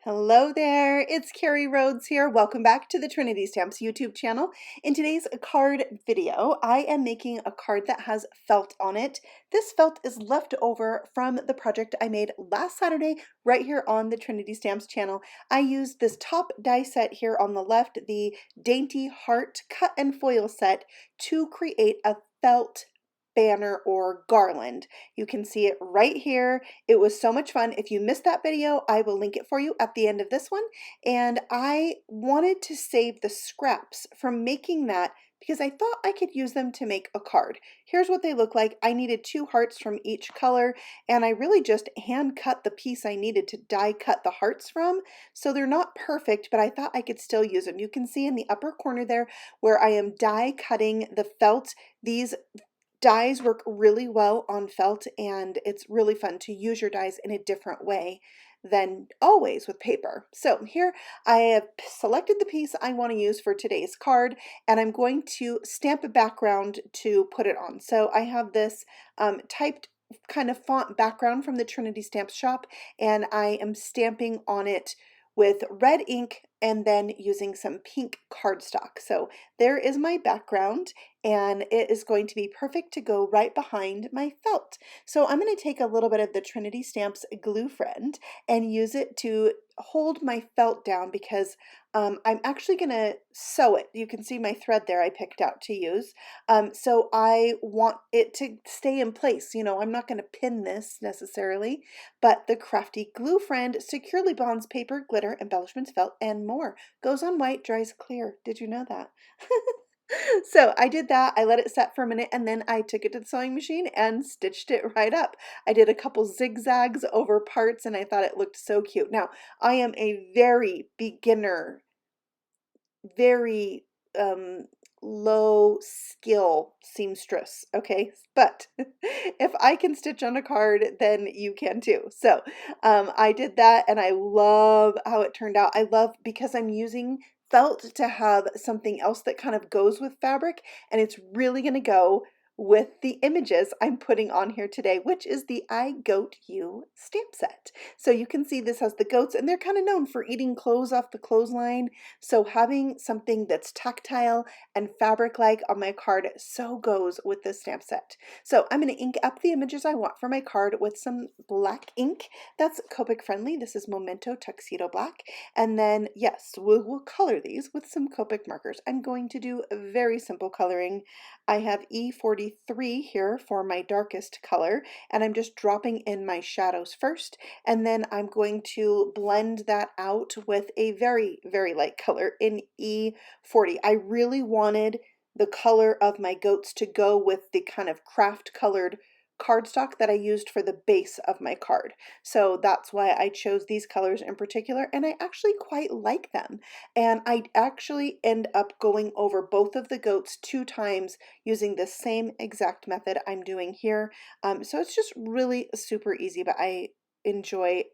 Hello there, it's Carrie Rhodes here. Welcome back to the Trinity Stamps YouTube channel. In today's card video, I am making a card that has felt on it. This felt is left over from the project I made last Saturday right here on the Trinity Stamps channel. I used this top die set here on the left, the Dainty Heart cut and foil set, to create a felt banner or garland. You can see it right here. It was so much fun. If you missed that video, I will link it for you at the end of this one. And I wanted to save the scraps from making that because I thought I could use them to make a card. Here's what they look like. I needed 2 hearts from each color, and I really just hand cut the piece I needed to die cut the hearts from. So they're not perfect, but I thought I could still use them. You can see in the upper corner there where I am die cutting the felt. These dies work really well on felt, and it's really fun to use your dies in a different way than always with paper. So here I have selected the piece I want to use for today's card, and I'm going to stamp a background to put it on. So I have this typed kind of font background from the Trinity Stamps shop, and I am stamping on it with red ink and then using some pink cardstock. So there is my background, and it is going to be perfect to go right behind my felt. So I'm going to take a little bit of the Trinity Stamps Gluefriend and use it to hold my felt down because I'm actually going to sew it. You can see my thread there I picked out to use. So I want it to stay in place. You know, I'm not going to pin this necessarily, but the Crafty Gluefriend securely bonds paper, glitter, embellishments, felt, and more. Goes on white, dries clear. Did you know that? So I did that. I let it set for a minute, and then I took it to the sewing machine and stitched it right up. I did a couple zigzags over parts, and I thought it looked so cute. Now, I am a very beginner, very low skill seamstress, okay? But if I can stitch on a card, then you can too. So I did that, and I love how it turned out. I love because I'm using felt to have something else that kind of goes with fabric, and it's really going to go with the images I'm putting on here today, which is the I Goat You stamp set. So you can see this has the goats, and they're kind of known for eating clothes off the clothesline. So having something that's tactile and fabric-like on my card so goes with this stamp set. So I'm going to ink up the images I want for my card with some black ink. That's Copic friendly. This is Memento Tuxedo Black. And then, yes, we'll color these with some Copic markers. I'm going to do very simple coloring. I have E43 here for my darkest color, and I'm just dropping in my shadows first, and then I'm going to blend that out with a very, very light color in E40. I really wanted the color of my goats to go with the kind of craft colored cardstock that I used for the base of my card. So that's why I chose these colors in particular, and I actually quite like them. And I actually end up going over both of the goats 2 times using the same exact method I'm doing here. So it's just really super easy, but I enjoy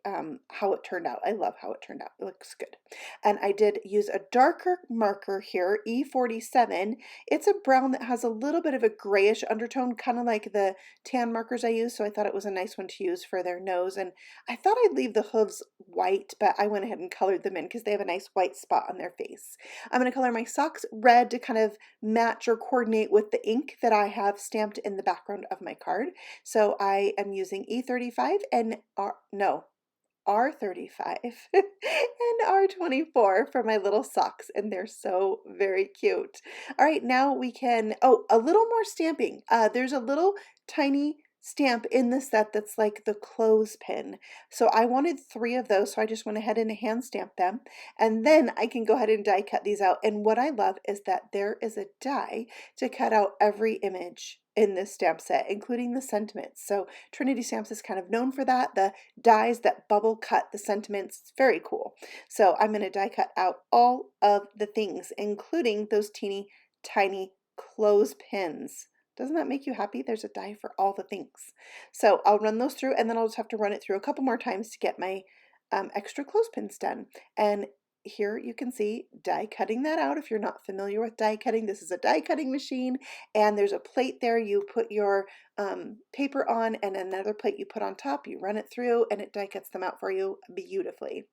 how it turned out. I love how it turned out. It looks good. And I did use a darker marker here, E47. It's a brown that has a little bit of a grayish undertone, kind of like the tan markers I use, so I thought it was a nice one to use for their nose. And I thought I'd leave the hooves white, but I went ahead and colored them in because they have a nice white spot on their face. I'm going to color my socks red to kind of match or coordinate with the ink that I have stamped in the background of my card. So I am using E35 and R35 and R24 for my little socks, and they're so very cute. All right, now we can, oh, a little more stamping. There's a little tiny stamp in the set that's like the clothespin. So I wanted 3 of those, so I just went ahead and hand stamped them, and then I can go ahead and die cut these out. And what I love is that there is a die to cut out every image in this stamp set, including the sentiments. So Trinity Stamps is kind of known for that, the dies that bubble cut the sentiments. It's very cool. So I'm going to die cut out all of the things, including those teeny tiny clothespins. Doesn't that make you happy? There's a die for all the things. So I'll run those through, and then I'll just have to run it through a couple more times to get my extra clothespins done. And here you can see die cutting that out. If you're not familiar with die cutting, this is a die cutting machine, and there's a plate there. You put your paper on, and another plate you put on top. You run it through, and it die cuts them out for you beautifully.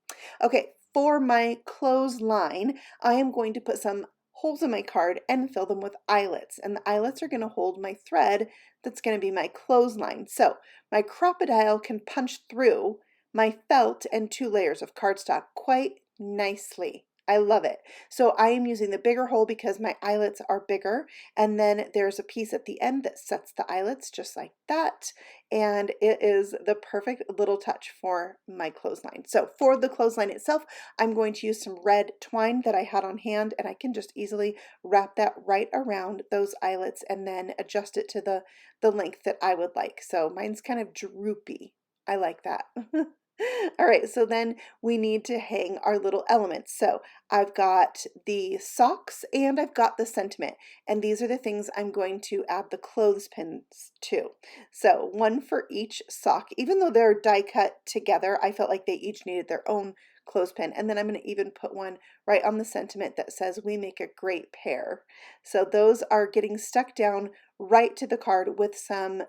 Okay, for my clothesline, I am going to put some holes in my card and fill them with eyelets, and the eyelets are going to hold my thread that's going to be my clothesline. So my crocodile can punch through my felt and 2 layers of cardstock quite nicely. I love it. So I am using the bigger hole because my eyelets are bigger, and then there's a piece at the end that sets the eyelets just like that, and it is the perfect little touch for my clothesline. So for the clothesline itself, I'm going to use some red twine that I had on hand, and I can just easily wrap that right around those eyelets and then adjust it to the length that I would like. So mine's kind of droopy. I like that. All right, so then we need to hang our little elements. So I've got the socks and I've got the sentiment, and these are the things I'm going to add the clothespins to. So one for each sock. Even though they're die cut together, I felt like they each needed their own clothespin. And then I'm going to even put one right on the sentiment that says we make a great pair. So those are getting stuck down right to the card with some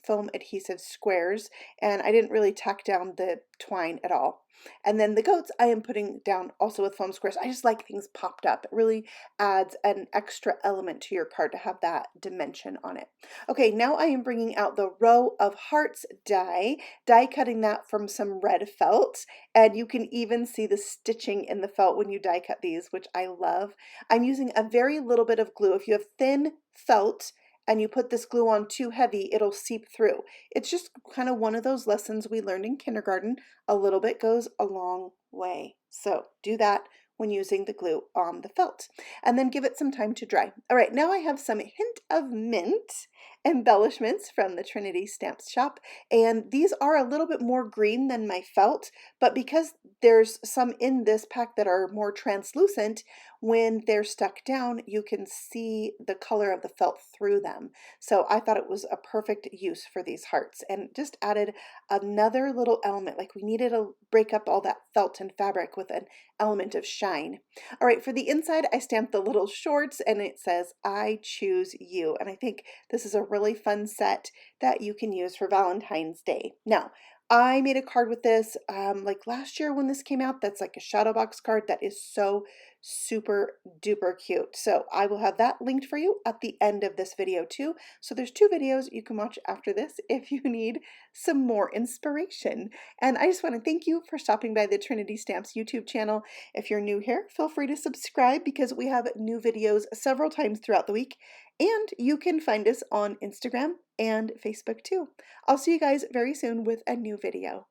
foam adhesive squares, and I didn't really tack down the twine at all. And then the goats I am putting down also with foam squares. I just like things popped up. It really adds an extra element to your card to have that dimension on it. Okay, now I am bringing out the row of hearts die cutting that from some red felt, and you can even see the stitching in the felt when you die cut these, which I love. I'm using a very little bit of glue. If you have thin felt and you put this glue on too heavy, it'll seep through. It's just kind of one of those lessons we learned in kindergarten. A little bit goes a long way. So do that when using the glue on the felt. And then give it some time to dry. All right, now I have some hint of mint embellishments from the Trinity Stamps shop. And these are a little bit more green than my felt, but because there's some in this pack that are more translucent, when they're stuck down, you can see the color of the felt through them. So I thought it was a perfect use for these hearts, and just added another little element. Like we needed to break up all that felt and fabric with an element of shine. All right, for the inside, I stamped the little shorts, and it says, I choose you. And I think this is a really fun set that you can use for Valentine's Day. Now, I made a card with this like last year when this came out. That's like a shadow box card that is so super duper cute. So I will have that linked for you at the end of this video too. So there's 2 videos you can watch after this if you need some more inspiration. And I just want to thank you for stopping by the Trinity Stamps YouTube channel. If you're new here, feel free to subscribe because we have new videos several times throughout the week. And you can find us on Instagram and Facebook too. I'll see you guys very soon with a new video.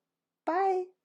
Bye!